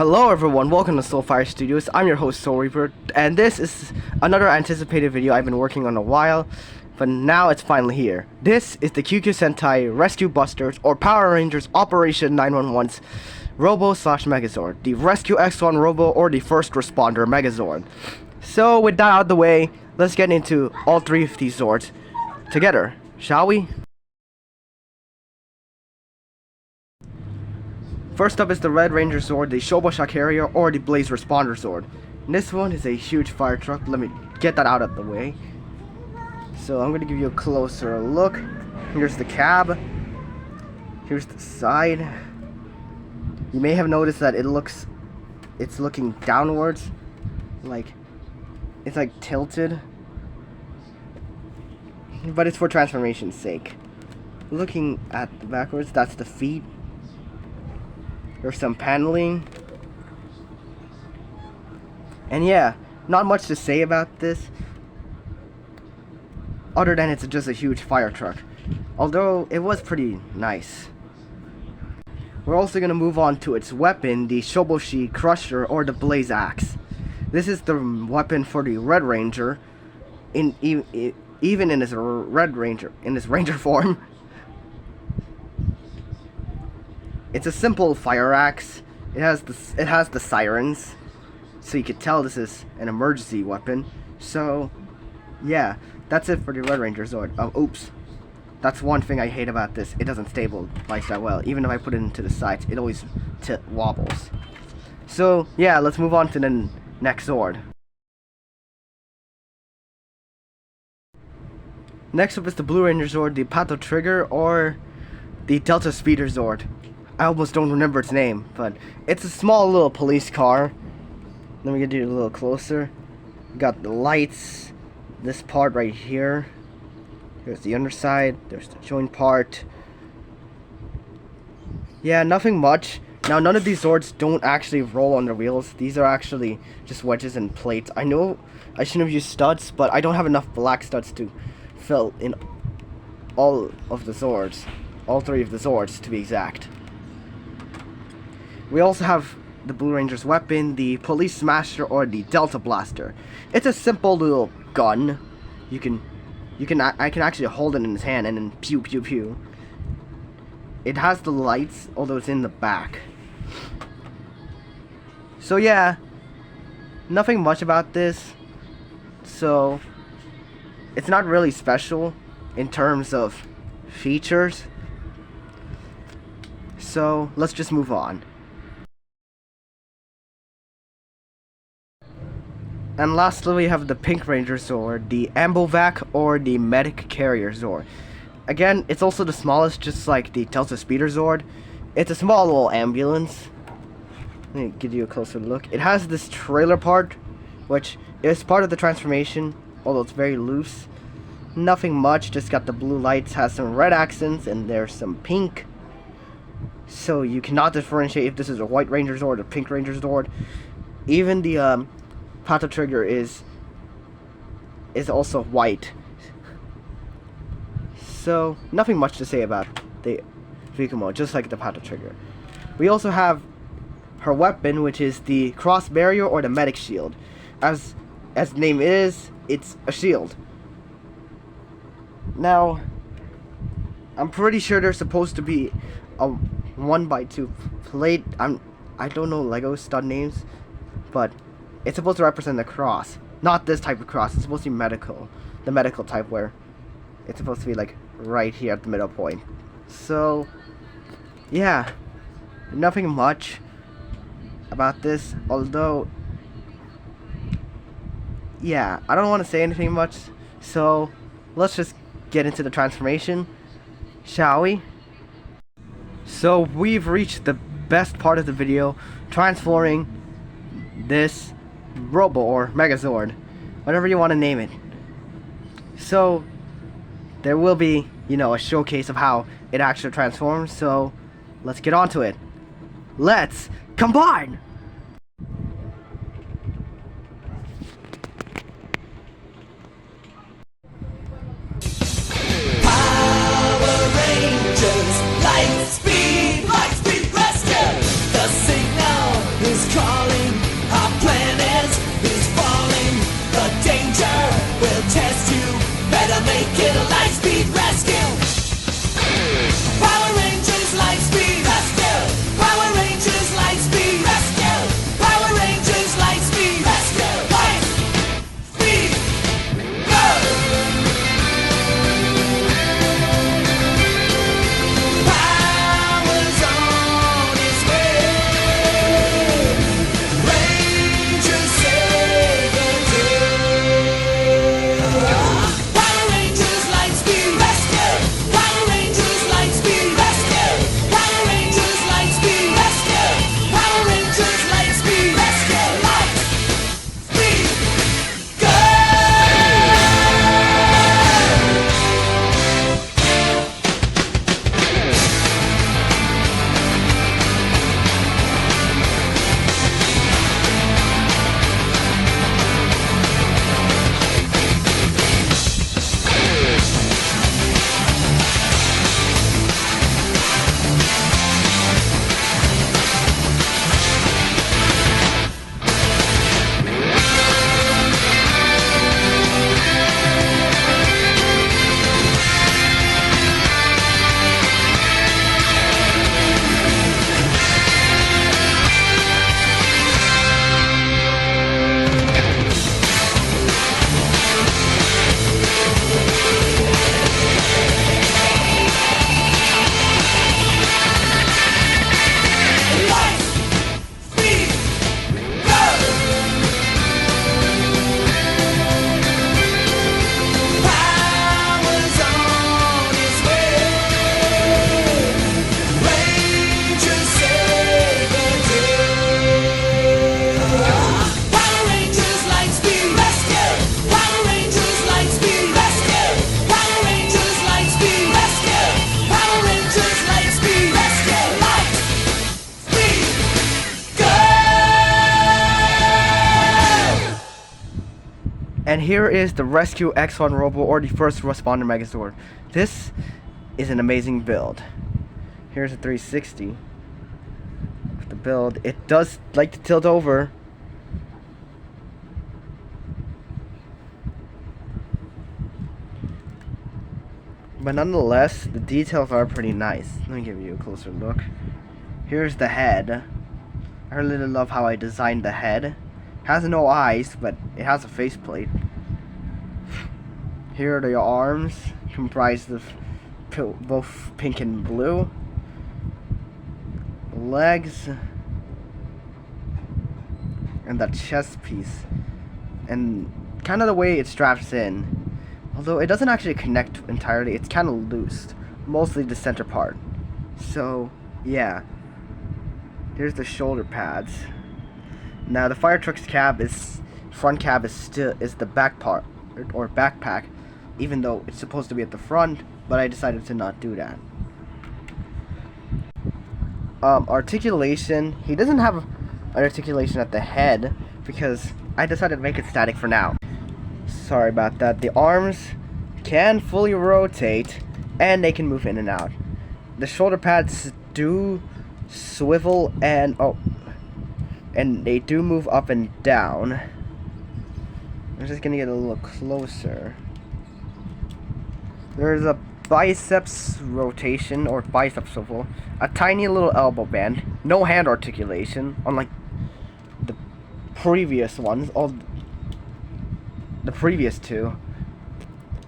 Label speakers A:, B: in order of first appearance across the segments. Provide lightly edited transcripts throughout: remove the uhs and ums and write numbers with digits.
A: Hello everyone, welcome to Soulfire Studios. I'm your host Soul Reaper, and this is another anticipated video I've been working on a while, but now it's finally here. This is the Kyukyu Sentai Rescue Busters or Power Rangers Operation 911's Robo / Megazord, the Rescue X1 Robo or the First Responder Megazord. So with that out of the way, let's get into all three of these Zords together, shall we? First up is the Red Ranger Zord, the Shobo Shock Carrier, or the Blaze Responder Zord. And this one is a huge fire truck. Let me get that out of the way. So I'm going to give you a closer look. Here's the cab. Here's the side. You may have noticed that it's looking downwards. It's like tilted. But it's for transformation's sake. Looking at the backwards, that's the feet. There's some paneling. And yeah, not much to say about this other than it's just a huge fire truck. Although it was pretty nice. We're also going to move on to its weapon, the Shoboshi Crusher or the Blaze Axe. This is the weapon for the Red Ranger, even in his Ranger form. It's a simple fire axe. It has the sirens, so you could tell this is an emergency weapon. So, yeah, that's it for the Red Ranger Zord. Oh, oops. That's one thing I hate about this. It doesn't stabilize that well. Even if I put it into the sides, it always wobbles. So, yeah, let's move on to the next Zord. Next up is the Blue Ranger Zord, the Pato Trigger, or the Delta Speeder Zord. I almost don't remember its name, but it's a small little police car. Let me get you a little closer. You got the lights, this part right here. There's the underside, there's the joint part. Yeah, nothing much. Now, none of these Zords don't actually roll on their wheels. These are actually just wedges and plates. I know I shouldn't have used studs, but I don't have enough black studs to fill in all of the Zords. All three of the Zords, to be exact. We also have the Blue Ranger's weapon, the Police Smasher or the Delta Blaster. It's a simple little gun. I can actually hold it in his hand and then pew pew pew. It has the lights, although it's in the back. So yeah, nothing much about this. So it's not really special in terms of features. So let's just move on. And lastly, we have the Pink Ranger Zord, the Ambovac or the Medic Carrier Zord. Again, it's also the smallest, just like the Delta Speeder Zord. It's a small little ambulance. Let me give you a closer look. It has this trailer part, which is part of the transformation, although it's very loose. Nothing much, just got the blue lights, has some red accents, and there's some pink. So you cannot differentiate if this is a White Ranger Zord or Pink Ranger Zord. Even the Pato Trigger is also white. So nothing much to say about the vehicle mode, just like the Pato Trigger. We also have her weapon, which is the Cross Barrier or the Medic Shield. As the name is, it's a shield. Now, I'm pretty sure there's supposed to be a 1x2 plate. I don't know Lego stud names, but it's supposed to represent the cross. Not this type of cross. It's supposed to be medical. The medical type where it's supposed to be like right here at the middle point. So, yeah. Nothing much about this. Although, yeah, I don't want to say anything much. So, let's just get into the transformation, shall we? So, we've reached the best part of the video. Transforming this Robo or Megazord, whatever you want to name it. So there will be, a showcase of how it actually transforms. So let's get on to it. Let's combine!
B: Power Rangers, light speed rescue. The signal is coming.
A: And here is the Rescue X1 Robo, or the first responder Megazord. This is an amazing build. Here's a 360 of the build. It does like to tilt over. But nonetheless, the details are pretty nice. Let me give you a closer look. Here's the head. I really love how I designed the head. Has no eyes, but it has a faceplate. Here are the arms, comprised of both pink and blue. The legs. And that chest piece. And kind of the way it straps in. Although it doesn't actually connect entirely, it's kind of loose. Mostly the center part. So, yeah. Here's the shoulder pads. Now the fire truck's front cab is the back part, or backpack, even though it's supposed to be at the front, but I decided to not do that. Articulation, he doesn't have an articulation at the head, because I decided to make it static for now. Sorry about that. The arms can fully rotate, and they can move in and out. The shoulder pads do swivel and they do move up and down. I'm just gonna get a little closer. There's a biceps rotation or bicep swivel, a tiny little elbow band, no hand articulation, unlike the previous ones, or the previous two.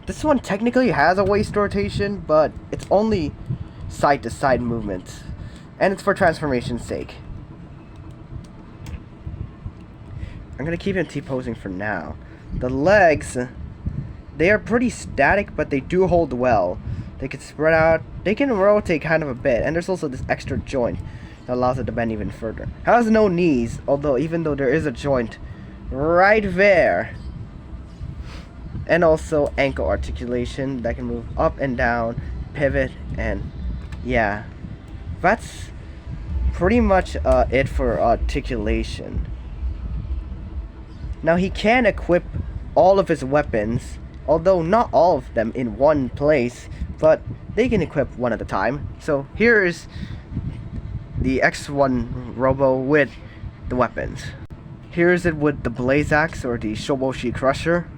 A: This one technically has a waist rotation, but it's only side to side movements, and it's for transformation's sake. I'm gonna keep him T-posing for now. The legs, they are pretty static, but they do hold well. They can spread out, they can rotate kind of a bit, and there's also this extra joint that allows it to bend even further. Has no knees, although even though there is a joint right there. And also ankle articulation that can move up and down, pivot, and yeah. That's pretty much it for articulation. Now he can equip all of his weapons, although not all of them in one place, but they can equip one at a time. So here is the X1 Robo with the weapons. Here is it with the Blaze Axe or the Shoboshi Crusher.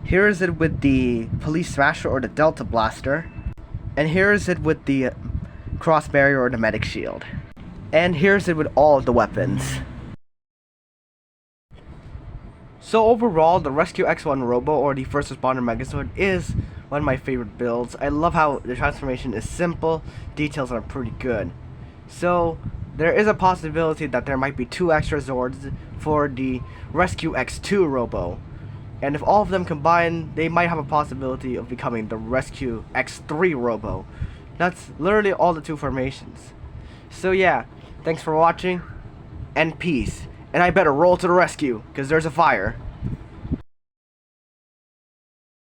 A: Here is it with the Police Smasher or the Delta Blaster. And here is it with the Cross Barrier or the Medic Shield. And here's it with all of the weapons. So overall, the Rescue X1 Robo or the First Responder Megazord is one of my favorite builds. I love how the transformation is simple, details are pretty good. So there is a possibility that there might be 2 extra Zords for the Rescue X2 Robo. And if all of them combine, they might have a possibility of becoming the Rescue X3 Robo. That's literally all the 2 formations. So yeah, thanks for watching, and peace. And I better roll to the rescue, because there's a fire.